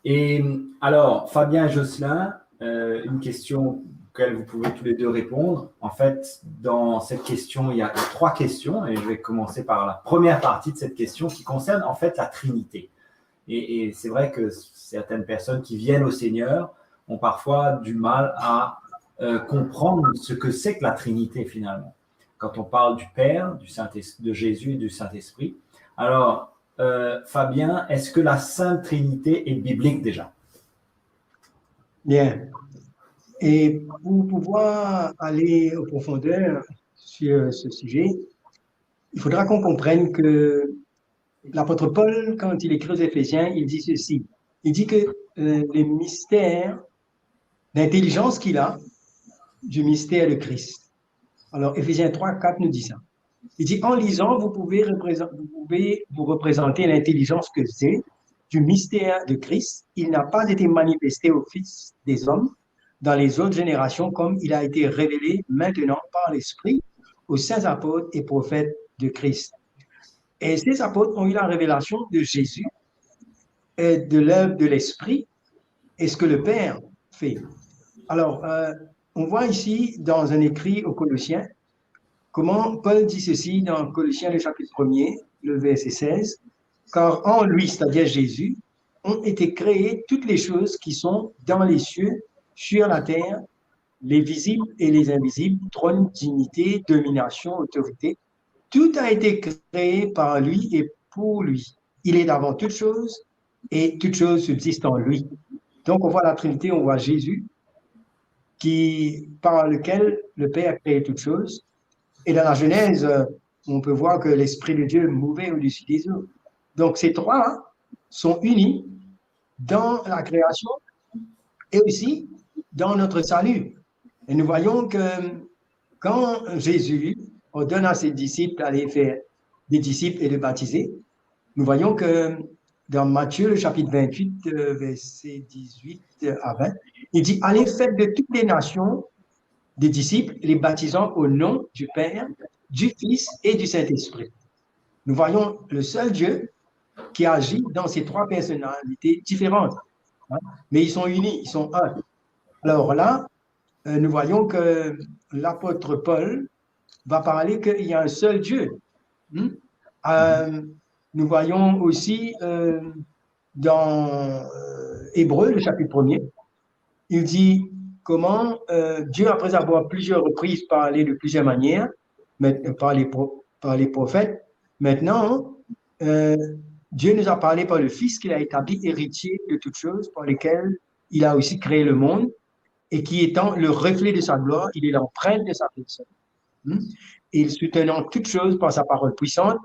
Et alors, Fabien et Jocelyn, une question auquel vous pouvez tous les deux répondre. En fait, dans cette question, il y a trois questions et je vais commencer par la première partie de cette question qui concerne en fait la Trinité. Et c'est vrai que certaines personnes qui viennent au Seigneur ont parfois du mal à comprendre ce que c'est que la Trinité finalement. Quand on parle du Père, de Jésus et du Saint-Esprit. Alors, Fabien, est-ce que la Sainte Trinité est biblique déjà? Bien. Et pour pouvoir aller en profondeur sur ce sujet, il faudra qu'on comprenne que l'apôtre Paul, quand il écrit aux Éphésiens, il dit ceci. Il dit que les mystères, l'intelligence qu'il a du mystère de Christ. Alors, Éphésiens 3, 4 nous dit ça. Il dit, en lisant, vous pouvez vous représenter l'intelligence que j'ai du mystère de Christ. Il n'a pas été manifesté au Fils des hommes dans les autres générations comme il a été révélé maintenant par l'Esprit aux saints apôtres et prophètes de Christ. Et ces apôtres ont eu la révélation de Jésus et de l'œuvre de l'Esprit et ce que le Père fait. Alors, on voit ici dans un écrit aux Colossiens comment Paul dit ceci dans Colossiens le chapitre 1er, le verset 16, car en lui, c'est-à-dire Jésus, ont été créées toutes les choses qui sont dans les cieux, sur la terre, les visibles et les invisibles, trône, dignité, domination, autorité. Tout a été créé par lui et pour lui. Il est avant toute chose et toute chose subsiste en lui. Donc on voit la Trinité, on voit Jésus, par lequel le Père a créé toutes choses. Et dans la Genèse, on peut voir que l'Esprit de Dieu mouvait au-dessus des eaux. Donc ces trois sont unis dans la création et aussi dans notre salut. Et nous voyons que quand Jésus ordonne à ses disciples d'aller faire des disciples et de baptiser, nous voyons que dans Matthieu, le chapitre 28, verset 18 à 20, il dit, allez faites de toutes les nations des disciples, les baptisant au nom du Père, du Fils et du Saint-Esprit. Nous voyons le seul Dieu qui agit dans ces trois personnalités différentes. Hein, mais ils sont unis, ils sont un. Alors là, nous voyons que l'apôtre Paul va parler qu'il y a un seul Dieu. Nous voyons aussi dans Hébreux, le chapitre 1er, il dit comment Dieu, après avoir plusieurs reprises parlé de plusieurs manières, par les prophètes, maintenant, Dieu nous a parlé par le Fils qu'il a établi héritier de toutes choses, par lesquelles il a aussi créé le monde, et qui étant le reflet de sa gloire, il est l'empreinte de sa personne. Il soutenant toutes choses par sa parole puissante,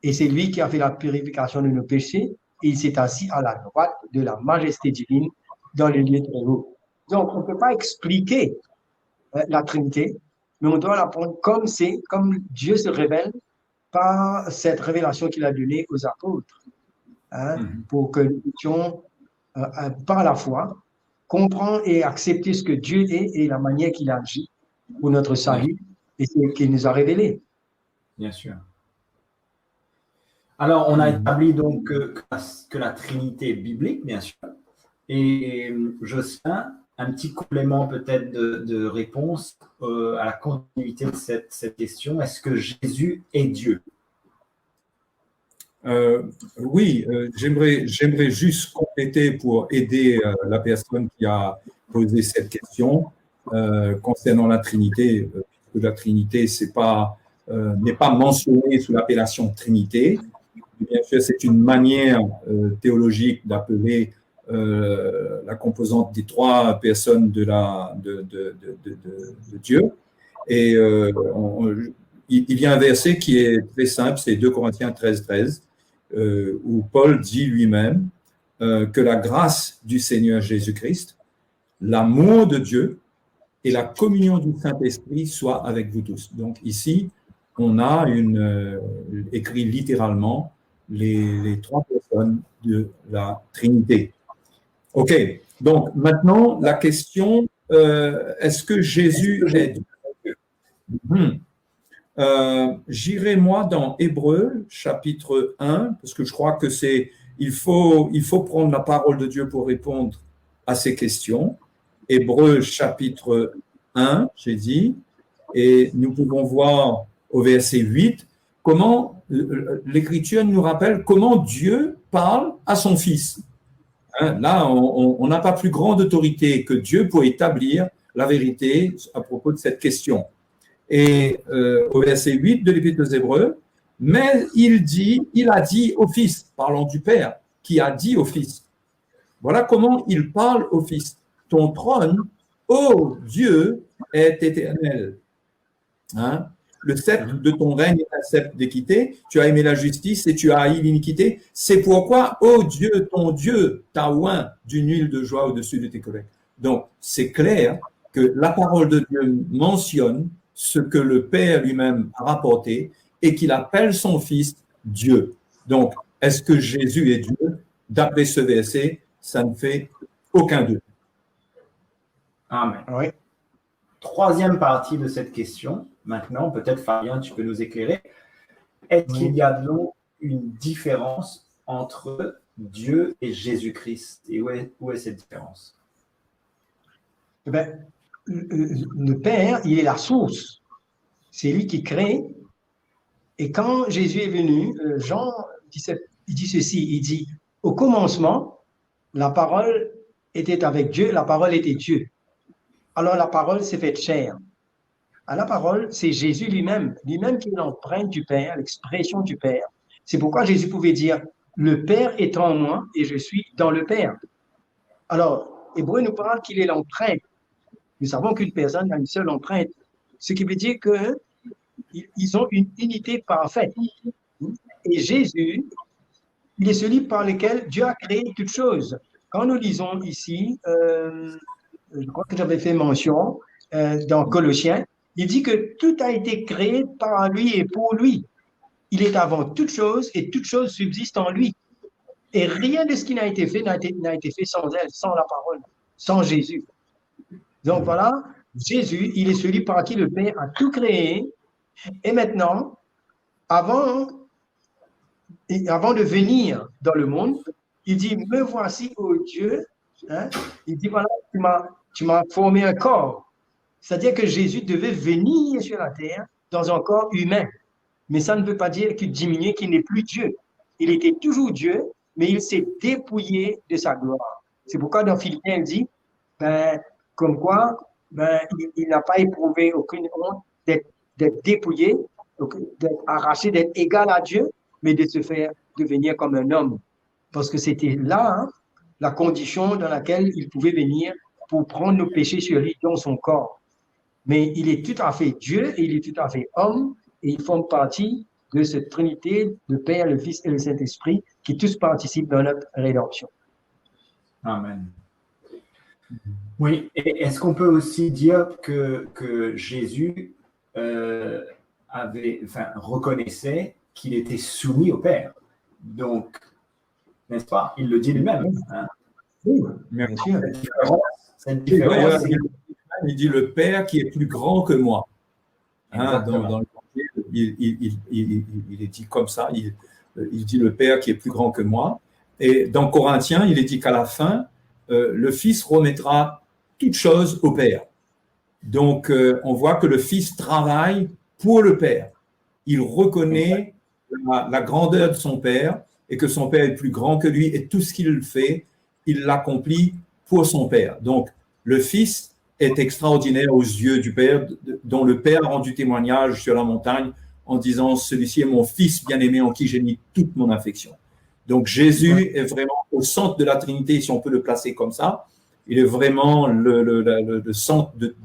et c'est lui qui a fait la purification de nos péchés, et il s'est assis à la droite de la majesté divine dans le lieu très haut. Donc, on ne peut pas expliquer la Trinité, mais on doit l'apprendre comme Dieu se révèle par cette révélation qu'il a donnée aux apôtres, pour que nous puissions, par la foi, comprendre et accepter ce que Dieu est et la manière qu'il agit pour notre salut et ce qu'il nous a révélé. Bien sûr. Alors, on a établi donc que la Trinité est biblique, bien sûr. Et Jocelyn, un petit complément peut-être de réponse à la continuité de cette question. Est-ce que Jésus est Dieu? Oui, j'aimerais juste compléter pour aider la personne qui a posé cette question concernant la Trinité, puisque la Trinité n'est pas mentionnée sous l'appellation Trinité. Bien sûr, c'est une manière théologique d'appeler la composante des trois personnes de Dieu. Et il y a un verset qui est très simple, c'est 2 Corinthiens 13, où Paul dit lui-même que la grâce du Seigneur Jésus-Christ, l'amour de Dieu et la communion du Saint-Esprit soient avec vous tous. Donc ici, on a écrit littéralement les trois personnes de la Trinité. OK, donc maintenant, la question, est-ce que Jésus est Dieu? J'irai moi dans Hébreux, chapitre 1, parce que je crois que c'est il faut prendre la parole de Dieu pour répondre à ces questions. Hébreux chapitre 1, j'ai dit, et nous pouvons voir au verset 8 comment l'Écriture nous rappelle comment Dieu parle à son Fils. Hein, là, on n'a pas plus grande autorité que Dieu pour établir la vérité à propos de cette question. Et au verset 8 de l'Épître aux Hébreux, mais il a dit au Fils, parlant du Père, qui a dit au Fils. Voilà comment il parle au Fils. Ton trône, ô Dieu, est éternel. Hein? Le sceptre de ton règne est un sceptre d'équité. Tu as aimé la justice et tu as haï l'iniquité. C'est pourquoi, ô Dieu, ton Dieu, t'a oint d'une huile de joie au-dessus de tes collègues. Donc, c'est clair que la parole de Dieu mentionne ce que le Père lui-même a rapporté et qu'il appelle son Fils Dieu. Donc, est-ce que Jésus est Dieu? D'après ce verset, ça ne fait aucun doute. Amen. Oui. Troisième partie de cette question. Maintenant, peut-être Fabien, tu peux nous éclairer. Est-ce qu'il y a donc une différence entre Dieu et Jésus-Christ? Et où est cette différence? Eh bien, le Père, il est la source. C'est lui qui crée. Et quand Jésus est venu, Jean il dit ceci, il dit, au commencement, la parole était avec Dieu, la parole était Dieu. Alors la parole s'est faite chair. À la parole, c'est Jésus lui-même qui est l'empreinte du Père, l'expression du Père. C'est pourquoi Jésus pouvait dire, le Père est en moi et je suis dans le Père. Alors, Hébreu nous parle qu'il est l'empreinte. Nous savons qu'une personne a une seule empreinte, ce qui veut dire qu'ils ont une unité parfaite. Et Jésus, il est celui par lequel Dieu a créé toutes choses. Quand nous lisons ici, je crois que j'avais fait mention dans Colossiens, il dit que tout a été créé par lui et pour lui. Il est avant toute chose et toute chose subsiste en lui. Et rien de ce qui n'a été fait n'a été fait sans elle, sans la parole, sans Jésus. Donc voilà, Jésus, il est celui par qui le Père a tout créé. Et maintenant, avant de venir dans le monde, il dit, me voici, ô Dieu. Hein? Il dit, voilà, tu m'as formé un corps. C'est-à-dire que Jésus devait venir sur la terre dans un corps humain. Mais ça ne veut pas dire qu'il diminuait, qu'il n'est plus Dieu. Il était toujours Dieu, mais il s'est dépouillé de sa gloire. C'est pourquoi dans Philippiens, il dit, comme quoi, il n'a pas éprouvé aucune honte d'être dépouillé, d'être arraché, d'être égal à Dieu, mais de se faire devenir comme un homme. Parce que c'était là, la condition dans laquelle il pouvait venir pour prendre nos péchés sur lui dans son corps. Mais il est tout à fait Dieu et il est tout à fait homme et il forme partie de cette Trinité, le Père, le Fils et le Saint-Esprit qui tous participent dans notre rédemption. Amen. Oui, et est-ce qu'on peut aussi dire que Jésus reconnaissait qu'il était soumis au Père? Donc, n'est-ce pas? Il le dit lui-même. Hein? Oui, bien sûr. Cette différence, il dit le Père qui est plus grand que moi. Hein, dans il est dit comme ça, il dit le Père qui est plus grand que moi. Et dans Corinthiens, il est dit qu'à la fin, le Fils remettra toutes choses au Père. Donc, on voit que le Fils travaille pour le Père. Il reconnaît la grandeur de son Père et que son Père est plus grand que lui et tout ce qu'il fait, il l'accomplit pour son Père. Donc, le Fils est extraordinaire aux yeux du Père, dont le Père a rendu témoignage sur la montagne en disant « Celui-ci est mon Fils bien-aimé en qui j'ai mis toute mon affection ». Donc, Jésus est vraiment au centre de la Trinité, si on peut le placer comme ça. Il est vraiment le centre de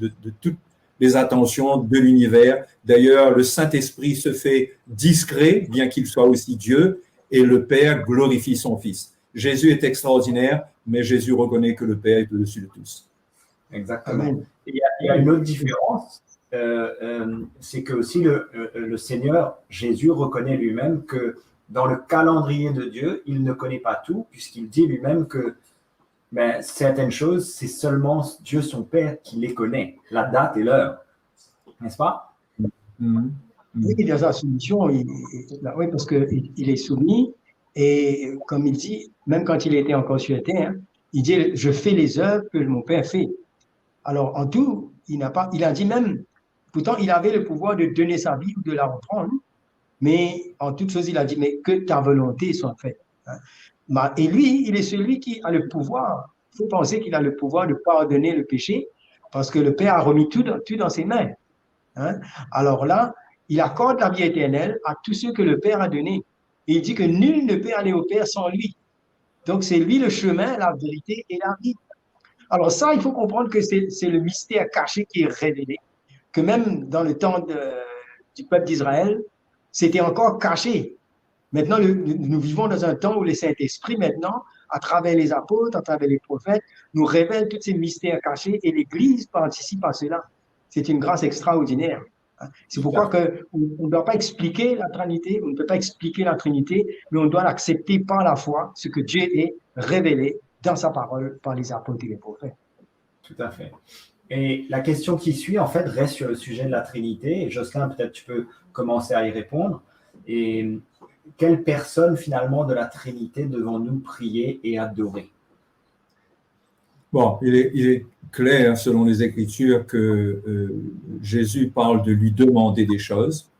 toutes les attentions de l'univers. D'ailleurs, le Saint-Esprit se fait discret, bien qu'il soit aussi Dieu, et le Père glorifie son Fils. Jésus est extraordinaire, mais Jésus reconnaît que le Père est au-dessus de tous. Exactement. Il y a une autre différence, c'est que aussi le Seigneur Jésus reconnaît lui-même que dans le calendrier de Dieu, il ne connaît pas tout, puisqu'il dit lui-même que certaines choses, c'est seulement Dieu son Père qui les connaît, la date et l'heure. N'est-ce pas? Oui, dans sa soumission, oui, parce qu'il est soumis Et comme il dit, même quand il était encore sur la terre, il dit, je fais les œuvres que mon Père fait. Alors, en tout, il a dit même, pourtant, il avait le pouvoir de donner sa vie ou de la reprendre, mais en toute chose, il a dit, mais que ta volonté soit faite. Hein. Et lui, il est celui qui a le pouvoir. Il faut penser qu'il a le pouvoir de pardonner le péché, parce que le Père a remis tout dans ses mains. Hein. Alors là, il accorde la vie éternelle à tous ceux que le Père a donné. Et il dit que nul ne peut aller au Père sans lui. Donc, c'est lui le chemin, la vérité et la vie. Alors ça, il faut comprendre que c'est le mystère caché qui est révélé, que même dans le temps du peuple d'Israël, c'était encore caché. Maintenant, nous vivons dans un temps où le Saint-Esprit, maintenant, à travers les apôtres, à travers les prophètes, nous révèle tous ces mystères cachés et l'Église participe à cela. C'est une grâce extraordinaire. C'est pourquoi on ne doit pas expliquer la Trinité, on ne peut pas expliquer la Trinité, mais on doit l'accepter par la foi, ce que Dieu est révélé dans sa parole par les apôtres et les prophètes. Tout à fait. Et la question qui suit, en fait, reste sur le sujet de la Trinité. Et Jocelyn, peut-être tu peux commencer à y répondre. Et quelle personne, finalement, de la Trinité devons-nous prier et adorer? Bon, il est clair, selon les Écritures, que Jésus parle de lui demander des choses.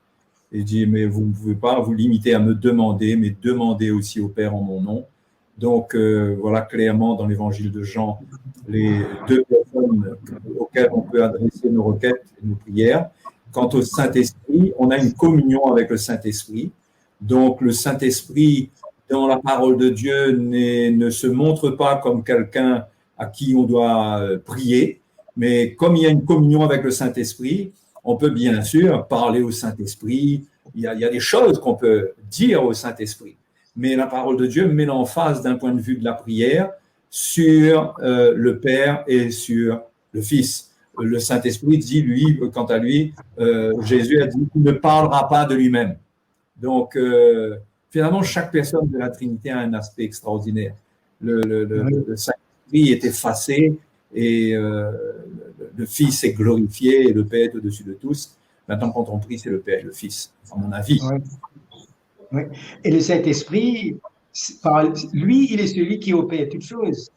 Il dit, mais vous ne pouvez pas vous limiter à me demander, mais demandez aussi au Père en mon nom. Donc, voilà clairement dans l'évangile de Jean les deux personnes auxquelles on peut adresser nos requêtes et nos prières. Quant au Saint-Esprit, on a une communion avec le Saint-Esprit. Donc, le Saint-Esprit, dans la parole de Dieu, ne se montre pas comme quelqu'un à qui on doit prier, mais comme il y a une communion avec le Saint-Esprit, on peut bien sûr parler au Saint-Esprit. Il y a des choses qu'on peut dire au Saint-Esprit. Mais la parole de Dieu met l'emphase d'un point de vue de la prière sur le Père et sur le Fils. Le Saint-Esprit dit, lui, quant à lui, Jésus a dit qu'il ne parlera pas de lui-même. Donc, finalement, chaque personne de la Trinité a un aspect extraordinaire. Le Saint-Esprit est effacé et le Fils est glorifié et le Père est au-dessus de tous. Maintenant, quand on prie, c'est le Père et le Fils, à mon avis. Oui. Oui. Et le Saint-Esprit, lui, il est celui qui opère toutes choses.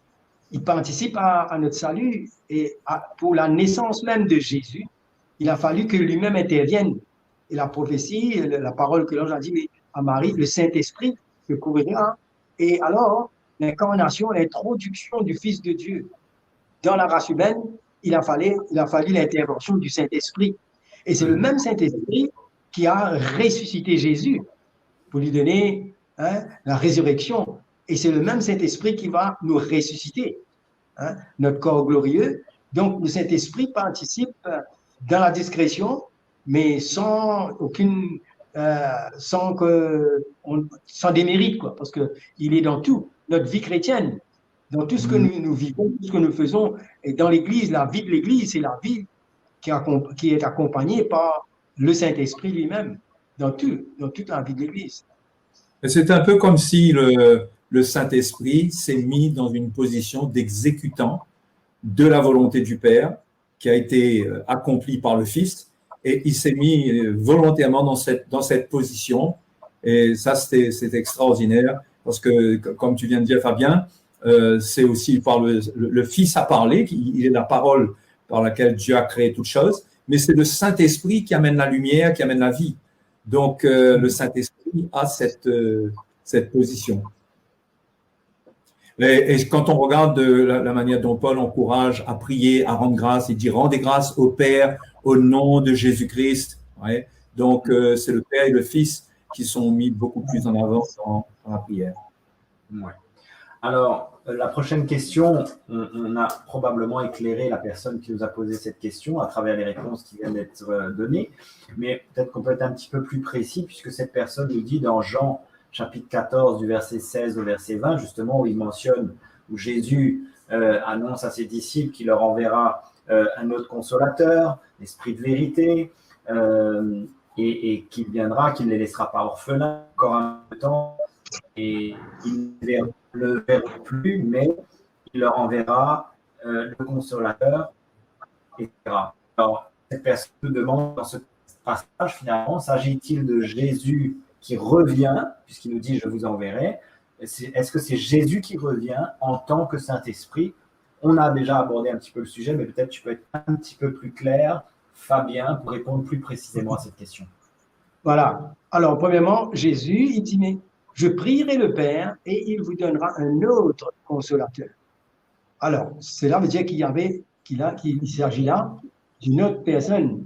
Il participe à notre salut et pour la naissance même de Jésus, il a fallu que lui-même intervienne. Et la prophétie, la parole que l'ange a dit mais à Marie, le Saint-Esprit le couvrira. Et alors, l'incarnation, l'introduction du Fils de Dieu dans la race humaine, il a fallu l'intervention du Saint-Esprit. Et c'est le même Saint-Esprit qui a ressuscité Jésus pour lui donner la résurrection. Et c'est le même Saint-Esprit qui va nous ressusciter, notre corps glorieux. Donc, le Saint-Esprit participe dans la discrétion, mais sans démérite, quoi, parce qu'il est dans tout, notre vie chrétienne, dans tout ce que nous vivons, tout ce que nous faisons. Et dans l'Église, la vie de l'Église, c'est la vie qui est accompagnée par le Saint-Esprit lui-même, dans toute la vie de l'Église. C'est un peu comme si le Saint-Esprit s'est mis dans une position d'exécutant de la volonté du Père qui a été accomplie par le Fils, et il s'est mis volontairement dans cette position. Et ça, c'est extraordinaire, parce que, comme tu viens de dire, Fabien, c'est aussi par le Fils a parlé, il est la parole par laquelle Dieu a créé toutes choses, mais c'est le Saint-Esprit qui amène la lumière, qui amène la vie. Donc, le Saint-Esprit a cette position. Et quand on regarde la manière dont Paul encourage à prier, à rendre grâce, il dit « Rendez grâce au Père au nom de Jésus-Christ ». Ouais. Donc, c'est le Père et le Fils qui sont mis beaucoup plus en avant dans la prière. Ouais. Alors, la prochaine question, on a probablement éclairé la personne qui nous a posé cette question à travers les réponses qui viennent d'être données, mais peut-être qu'on peut être un petit peu plus précis, puisque cette personne nous dit dans Jean chapitre 14, du verset 16 au verset 20, justement, où il mentionne, où Jésus annonce à ses disciples qu'il leur enverra un autre consolateur, l'Esprit de vérité, et qu'il viendra, qu'il ne les laissera pas orphelins encore un temps, et il ne le verra plus, mais il leur enverra le consolateur, etc. Alors, cette personne nous demande dans ce passage, finalement, s'agit-il de Jésus qui revient, puisqu'il nous dit « je vous enverrai », Est-ce que c'est Jésus qui revient en tant que Saint-Esprit? On a déjà abordé un petit peu le sujet, mais peut-être tu peux être un petit peu plus clair, Fabien, pour répondre plus précisément à cette question. Voilà. Alors, premièrement, Jésus, il dit, mais je prierai le Père et il vous donnera un autre consolateur. Alors, cela veut dire qu'il s'agit là d'une autre personne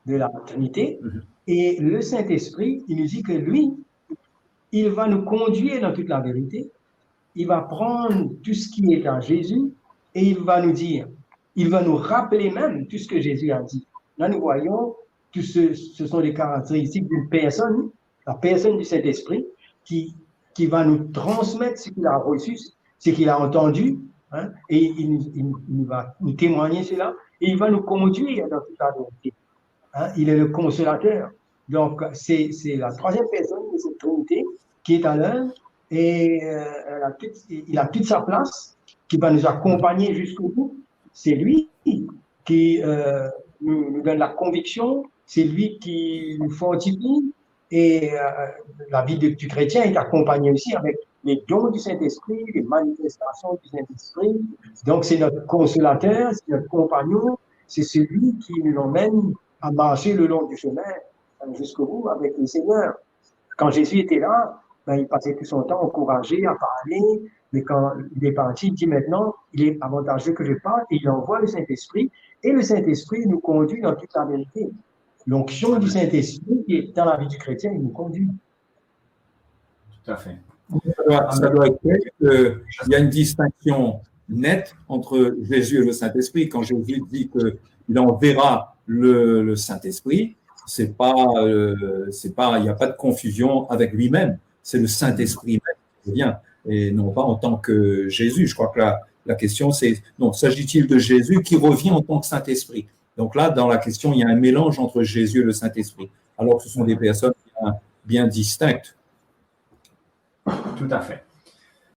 de la Trinité. Et le Saint-Esprit, il nous dit que lui, il va nous conduire dans toute la vérité. Il va prendre tout ce qui est en Jésus et il va nous dire, il va nous rappeler même tout ce que Jésus a dit. Là, nous voyons que ce sont les caractéristiques d'une personne, la personne du Saint-Esprit, qui va nous transmettre ce qu'il a reçu, ce qu'il a entendu, hein, et il va nous témoigner cela, et il va nous conduire dans toute la vérité. Hein, il est le consolateur. Donc, c'est la troisième personne de cette Trinité qui est à l'œuvre et il a toute sa place, qui va nous accompagner jusqu'au bout. C'est lui qui nous donne la conviction, c'est lui qui nous fortifie et la vie du chrétien est accompagnée aussi avec les dons du Saint-Esprit, les manifestations du Saint-Esprit. Donc, c'est notre consolateur, c'est notre compagnon, c'est celui qui nous emmène à marcher le long du chemin jusqu'au bout avec le Seigneur. Quand Jésus était là, il passait tout son temps encouragé à parler, mais quand il est parti, il dit maintenant, il est avantageux que je parle, et il envoie le Saint-Esprit, et le Saint-Esprit nous conduit dans toute la vérité. L'onction du Saint-Esprit qui est dans la vie du chrétien, il nous conduit. Tout à fait. Ça doit être clair qu'il y a une distinction nette entre Jésus et le Saint-Esprit. Quand Jésus dit qu'il enverra le Saint-Esprit, il n'y a pas de confusion avec lui-même. C'est le Saint-Esprit même qui vient, et non pas en tant que Jésus. Je crois que la question, c'est, non, s'agit-il de Jésus qui revient en tant que Saint-Esprit? Donc là, dans la question, il y a un mélange entre Jésus et le Saint-Esprit, alors que ce sont des personnes bien distinctes. Tout à fait.